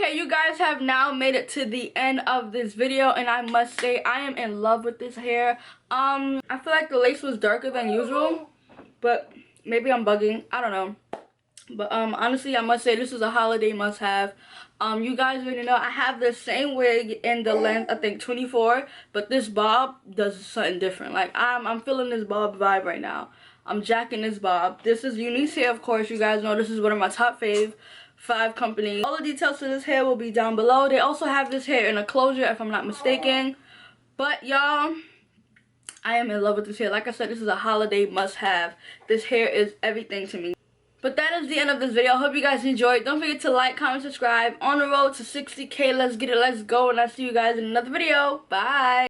Okay, you guys have now made it to the end of this video, and I must say I am in love with this hair. I feel like the lace was darker than usual, but maybe I'm bugging. I don't know. But honestly, I must say this is a holiday must-have. You guys already know I have the same wig in the length, I think 24, but this bob does something different. Like I'm feeling this bob vibe right now. I'm jacking this bob. This is Unice Hair, of course. You guys know this is one of my top 5 companies. All the details to this hair will be down below. They also have this hair in a closure, if I'm not mistaken. But y'all, I am in love with this hair. Like I said, this is a holiday must-have. This hair is everything to me. But that is the end of this video. I hope you guys enjoyed. Don't forget to like, comment, subscribe. On the road to 60K. Let's get it. Let's go. And I'll see you guys in another video. Bye.